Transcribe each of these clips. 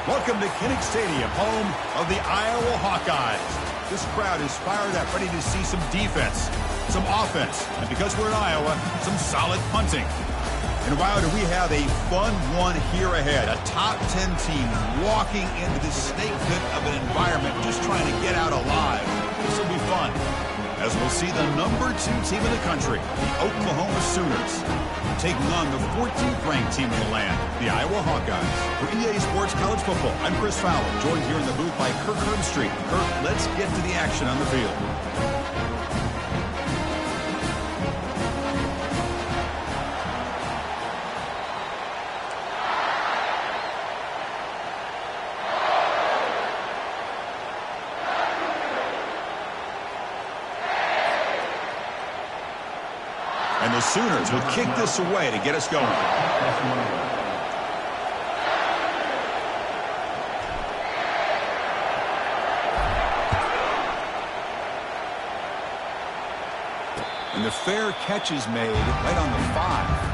Welcome to Kinnick Stadium, home of the Iowa Hawkeyes. This crowd is fired up, ready to see some defense, some offense, and because we're in Iowa, some solid punting. And wow, do we have a fun one here ahead. A top 10 team walking into this snake pit of an environment, just trying to get out alive. This will be fun, as we'll see the number 2 team in the country, the Oklahoma Sooners, taking on the 14th ranked team in the land, the Iowa Hawkeyes. For EA Sports College Football, I'm Chris Fowler, joined here in the booth by Kirk Herbstreit. Kirk, let's get to the action on the field. And the Sooners will kick this away to get us going. And the fair catch is made right on the 5.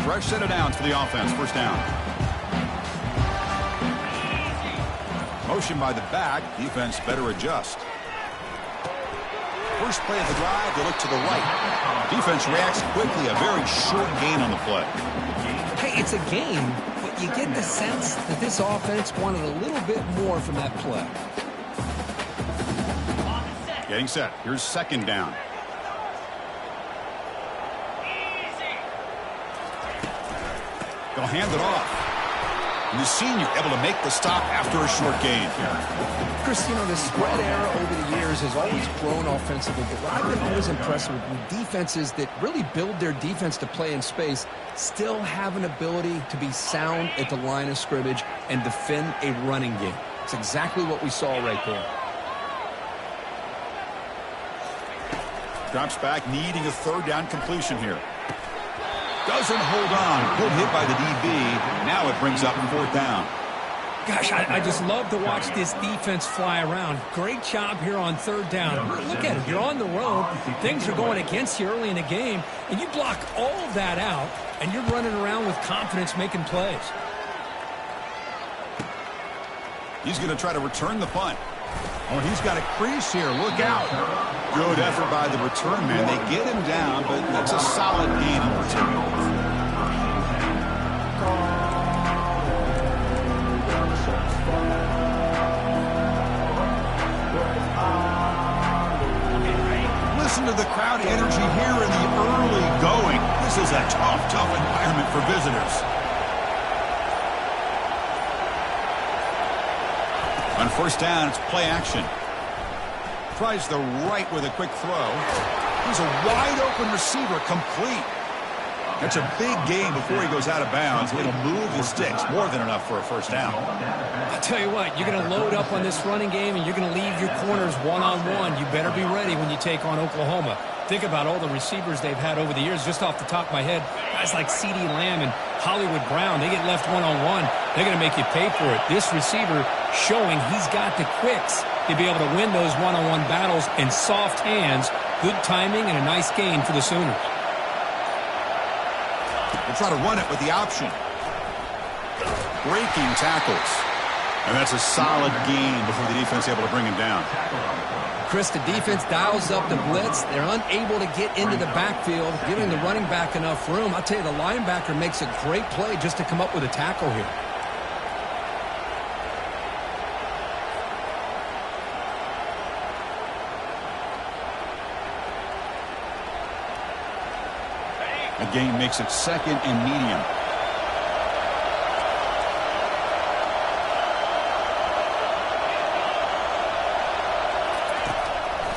Fresh set of downs for the offense. First down. Motion by the back. Defense better adjust. First play of the drive, they look to the right. Defense reacts quickly. A very short gain on the play. Hey, it's a game, but you get the sense that this offense wanted a little bit more from that play. Getting set. Here's second down. They'll hand it off. And the senior able to make the stop after a short gain. Chris, you know, the spread era over the years has always grown offensively, but what I've been always impressed with defenses that really build their defense to play in space still have an ability to be sound at the line of scrimmage and defend a running game. It's exactly what we saw right there. Drops back, needing a third down completion here. Doesn't hold on. Good hit by the DB. Now it brings up fourth down. Gosh, I just love to watch this defense fly around. Great job here on third down. Look at it. You're on the road. Things are going against you early in the game, and you block all of that out, and you're running around with confidence making plays. He's going to try to return the punt. Oh, he's got a crease here. Look out. Good effort by the return man. They get him down, but that's a solid gain on return. Listen to the crowd energy here in the early going. This is a tough environment for visitors. On first down, it's play action. Tries the right with a quick throw. He's a wide-open receiver, complete. That's a big gain before he goes out of bounds. It'll move the sticks, more than enough for a first down. I'll tell you what, you're going to load up on this running game, and you're going to leave your corners one-on-one. You better be ready when you take on Oklahoma. Think about all the receivers they've had over the years. Just off the top of my head, guys like CeeDee Lamb and Hollywood Brown, they get left one-on-one. They're going to make you pay for it. This receiver showing he's got the quicks to be able to win those one-on-one battles in soft hands. Good timing and a nice gain for the Sooners. We'll try to run it with the option. Breaking tackles. And that's a solid gain before the defense is able to bring him down. Chris, the defense dials up the blitz. They're unable to get into the backfield, giving the running back enough room. I'll tell you, the linebacker makes a great play just to come up with a tackle here. A gain makes it second and medium.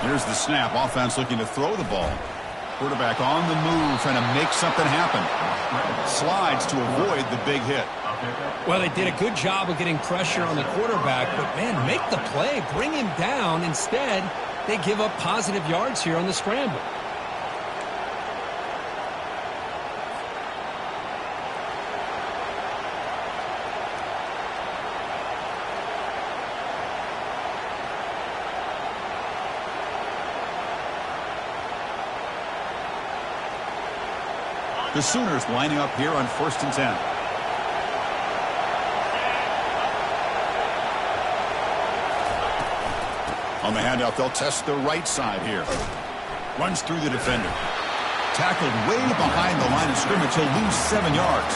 Here's the snap. Offense looking to throw the ball. Quarterback on the move, trying to make something happen. Slides to avoid the big hit. Well, they did a good job of getting pressure on the quarterback, but, man, make the play. Bring him down. Instead, they give up positive yards here on the scramble. The Sooners lining up here on 1st and 10. On the handout, they'll test the right side here. Runs through the defender. Tackled way behind the line of scrimmage. He'll lose 7 yards.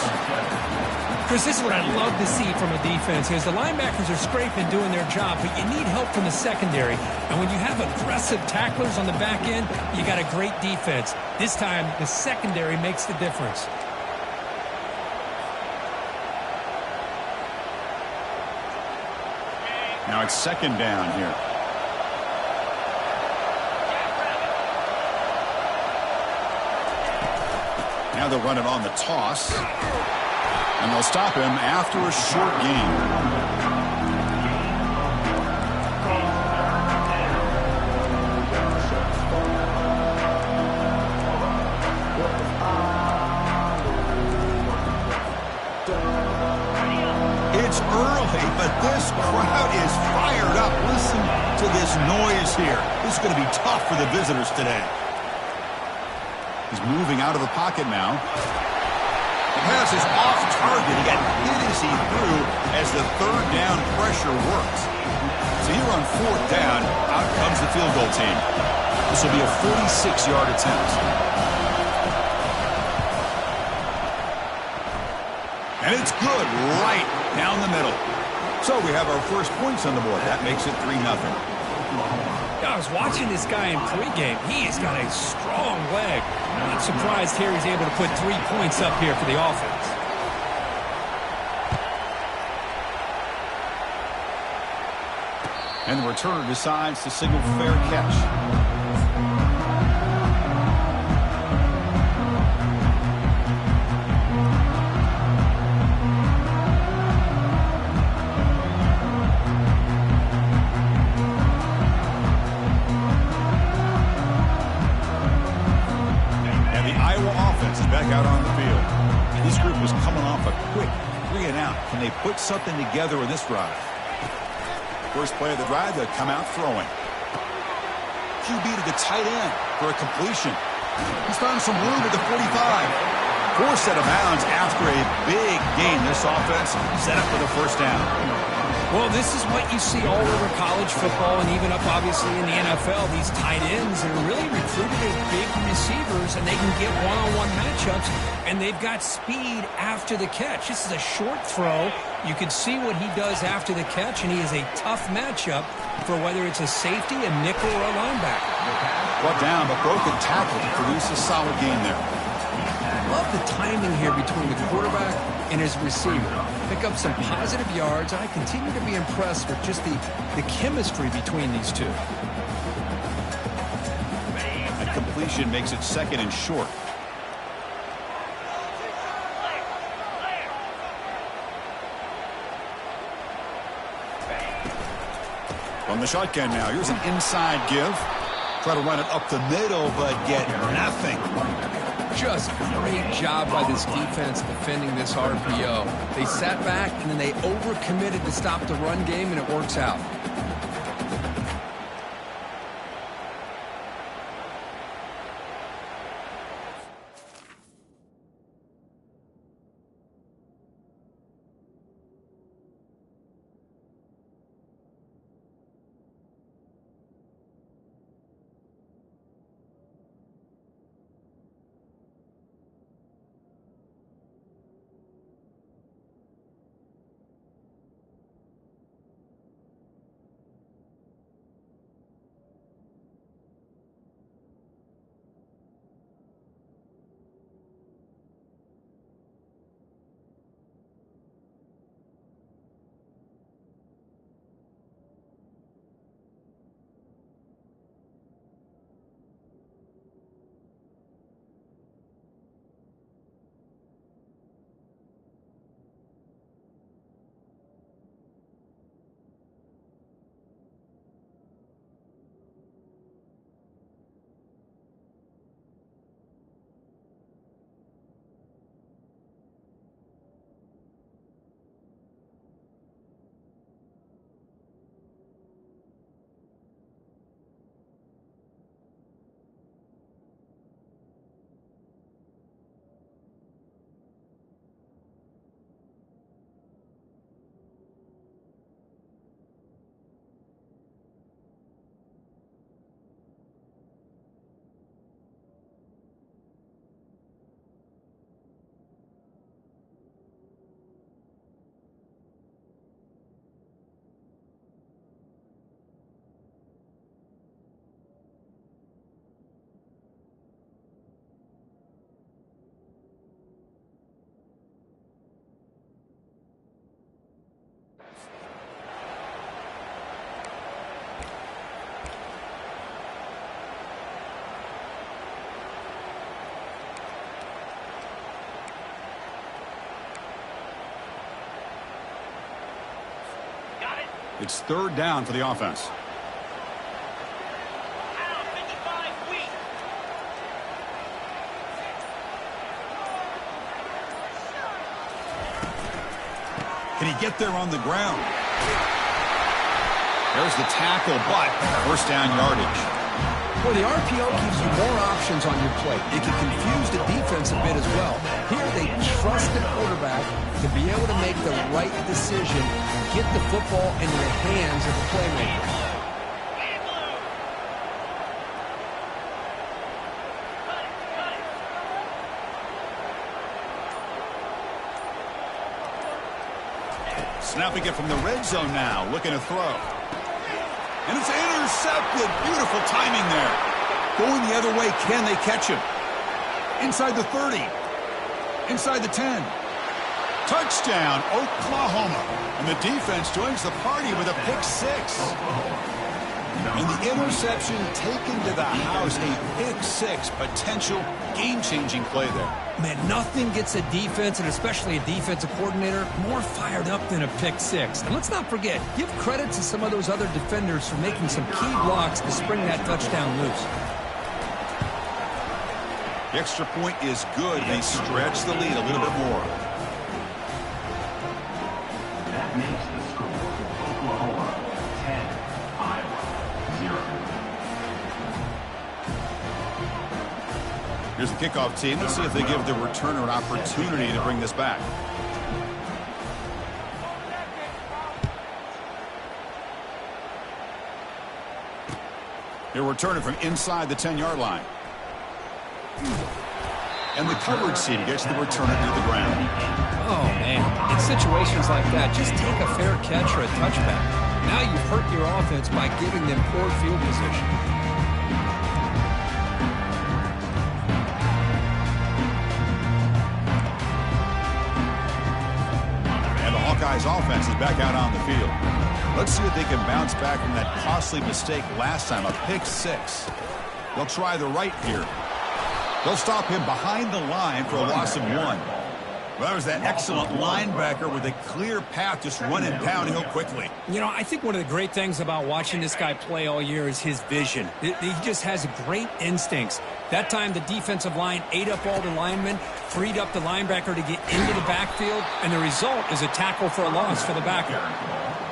Chris, this is what I love to see from a defense is the linebackers are scraping, doing their job, but you need help from the secondary. And when you have aggressive tacklers on the back end, you got a great defense. This time, the secondary makes the difference. Now it's 2nd down here. Now they'll run it on the toss. And they'll stop him after a short gain. It's early, but this crowd is fired up. Listen to this noise here. This is going to be tough for the visitors today. He's moving out of the pocket now. The pass is off target. He got hit as he threw as the 3rd down pressure worked. So here on 4th down, out comes the field goal team. This will be a 46-yard attempt. And it's good right down the middle. So we have our first points on the board. That makes it 3-0. I was watching this guy in pregame. He has got a strong leg. I'm not surprised here he's able to put 3 points up here for the offense. And the returner decides to signal fair catch. Out on the field. This group was coming off a quick 3-and-out. Can they put something together in this drive? First play of the drive, they'll come out throwing. QB to the tight end for a completion. He's found some room at the 45. Forced out of bounds after a big gain. This offense set up for the 1st down. Well, this is what you see all over college football and even up, obviously, in the NFL. These tight ends are really recruited as big receivers, and they can get one-on-one matchups, and they've got speed after the catch. This is a short throw. You can see what he does after the catch, and he is a tough matchup for whether it's a safety, a nickel, or a linebacker. Brought down, but broken tackle to produce a solid gain there. Love the timing here between the quarterback and his receiver. Pick up some positive yards. I continue to be impressed with just the chemistry between these two. That completion makes it 2nd and short. From the shotgun now. Here's an inside give. Try to run it up the middle, but get nothing. Just great job by this defense defending this RPO. They sat back, and then they overcommitted to stop the run game, and it works out. It's third down for the offense. Can he get there on the ground? There's the tackle, but first down yardage. Well, the RPO gives you more options on your plate. It can confuse the defense a bit as well. Here they trust the quarterback to be able to make the right decision and get the football in the hands of the playmaker. Snapping it from the red zone now, looking to throw. And it's intercepted. Beautiful timing there. Going the other way, can they catch him? Inside the 30. Inside the 10. Touchdown, Oklahoma. And the defense joins the party with a pick six. And the interception taken to the house. A pick six. Potential game-changing play there. Man, nothing gets a defense, and especially a defensive coordinator, more fired up than a pick six. And let's not forget, give credit to some of those other defenders for making some key blocks to spring that touchdown loose. The extra point is good. They stretch the lead a little bit more. That makes the score Oklahoma 10, Iowa 0. Here's the kickoff team. Let's see if they give the returner an opportunity to bring this back. They're returning from inside the 10-yard line. And the coverage team gets the returner to the ground. Oh, man. In situations like that, just take a fair catch or a touchback. Now you've hurt your offense by giving them poor field position. Hawkeyes offense is back out on the field. Let's see if they can bounce back from that costly mistake last time, a pick six. They'll try the right here. They'll stop him behind the line for a loss of 1. Well, that was that excellent linebacker with a clear path just running downhill quickly. You know, I think one of the great things about watching this guy play all year is his vision. He just has great instincts. That time, the defensive line ate up all the linemen, freed up the linebacker to get into the backfield, and the result is a tackle for a loss for the backer.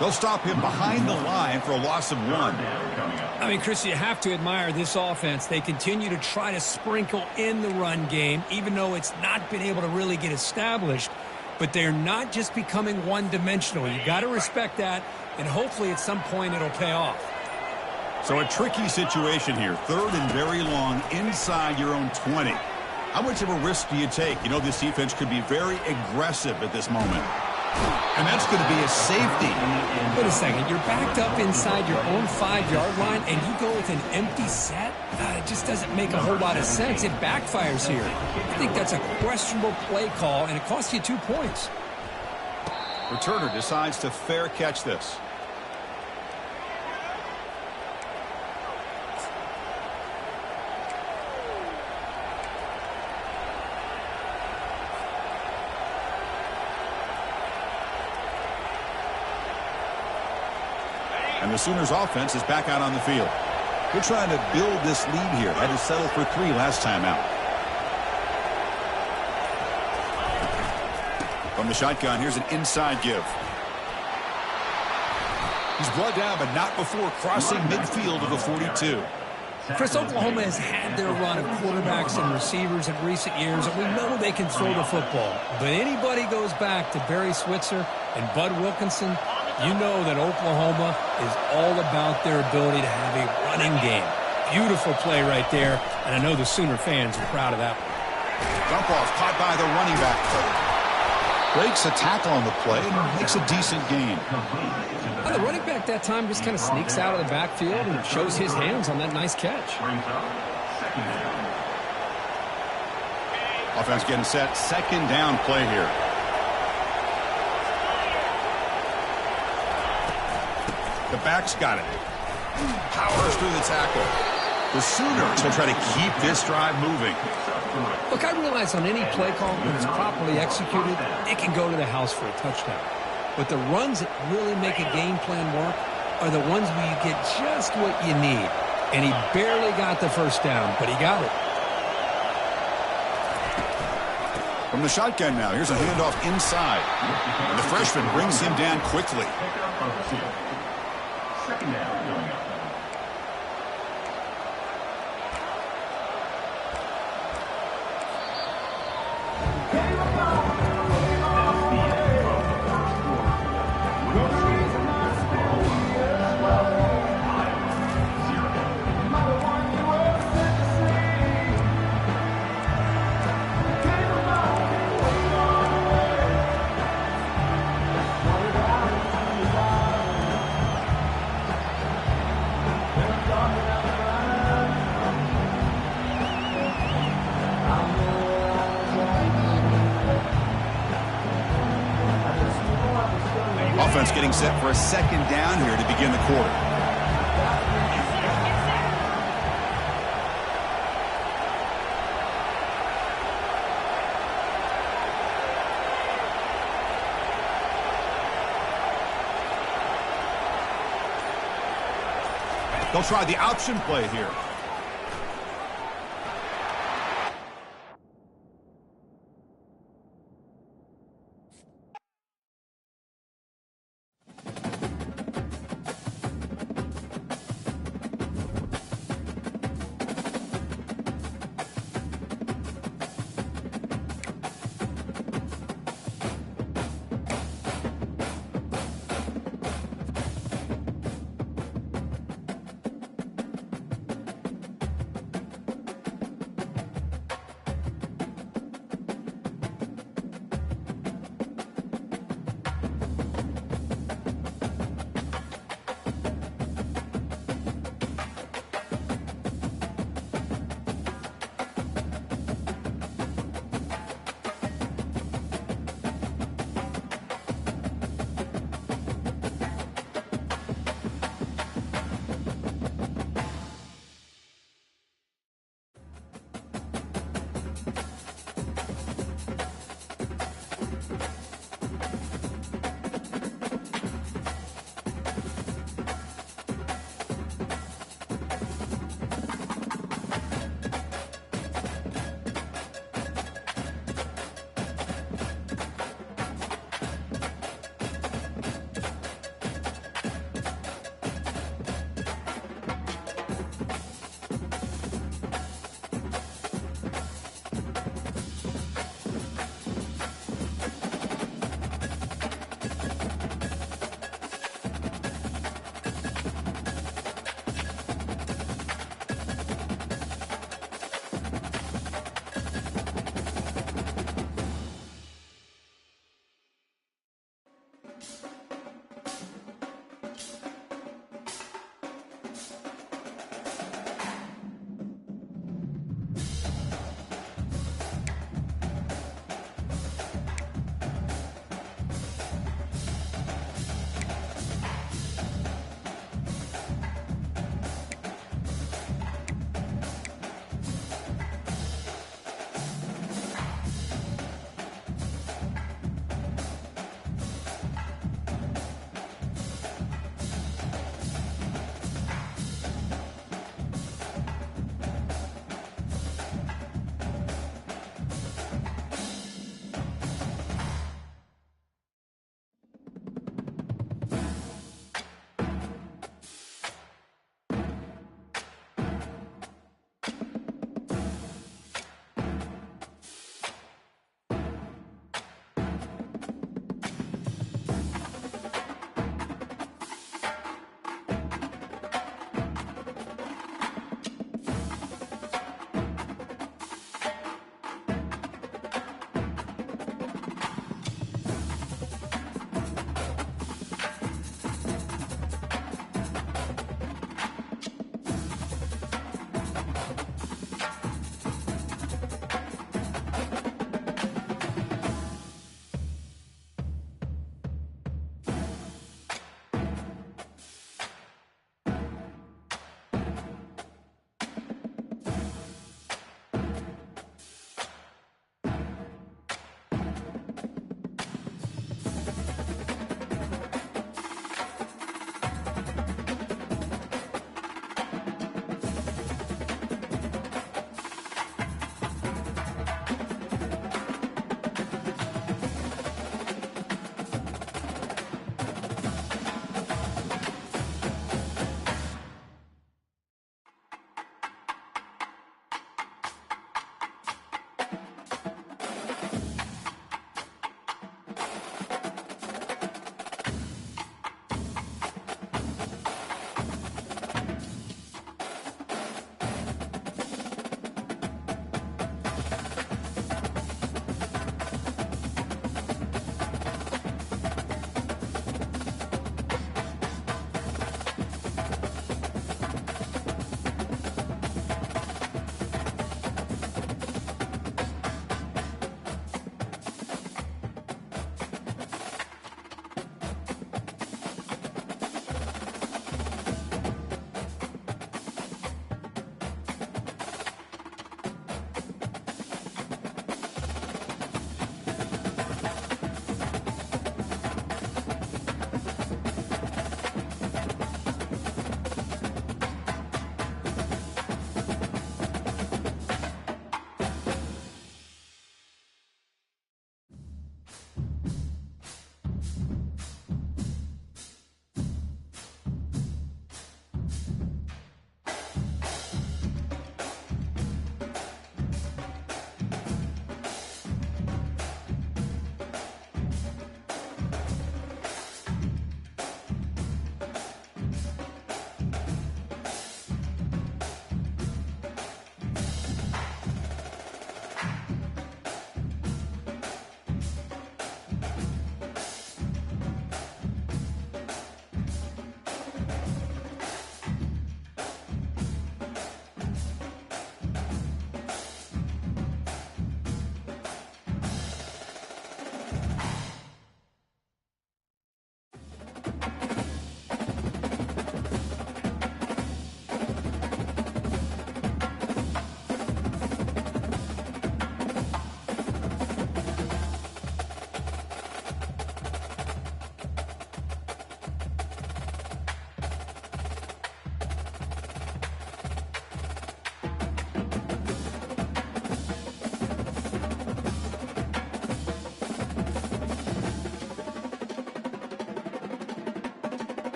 They'll stop him behind the line for a loss of 1. I mean, Chris, you have to admire this offense. They continue to try to sprinkle in the run game, even though it's not been able to really get established. But they're not just becoming one-dimensional. You got to respect that, and hopefully at some point it'll pay off. So a tricky situation here. Third and very long inside your own 20. How much of a risk do you take? You know, this defense could be very aggressive at this moment. And that's going to be a safety. Wait a second. You're backed up inside your own 5-yard line, and you go with an empty set? It just doesn't make a whole lot of sense. It backfires here. I think that's a questionable play call, and it costs you 2 points. Returner decides to fair catch this. And the Sooners offense is back out on the field. They're trying to build this lead here. Had to settle for 3 last time out. From the shotgun, here's an inside give. He's brought down, but not before crossing midfield of the 42. Chris, Oklahoma has had their run of quarterbacks and receivers in recent years, and we know they can throw the football. But anybody goes back to Barry Switzer and Bud Wilkinson, you know that Oklahoma is all about their ability to have a running game. Beautiful play right there, and I know the Sooner fans are proud of that one. Dump off caught by the running back. Breaks a tackle on the play and makes a decent gain. The running back that time just kind of sneaks out of the backfield and shows his hands on that nice catch. Offense getting set. Second down play here. The back's got it. Powers through the tackle. The Sooners will try to keep this drive moving. Look, I realize on any play call, when it's properly executed, it can go to the house for a touchdown. But the runs that really make a game plan work are the ones where you get just what you need. And he barely got the first down, but he got it. From the shotgun now, here's a handoff inside. And the freshman brings him down quickly. Second down going up. Offense getting set for a second down here to begin the quarter. They'll try the option play here.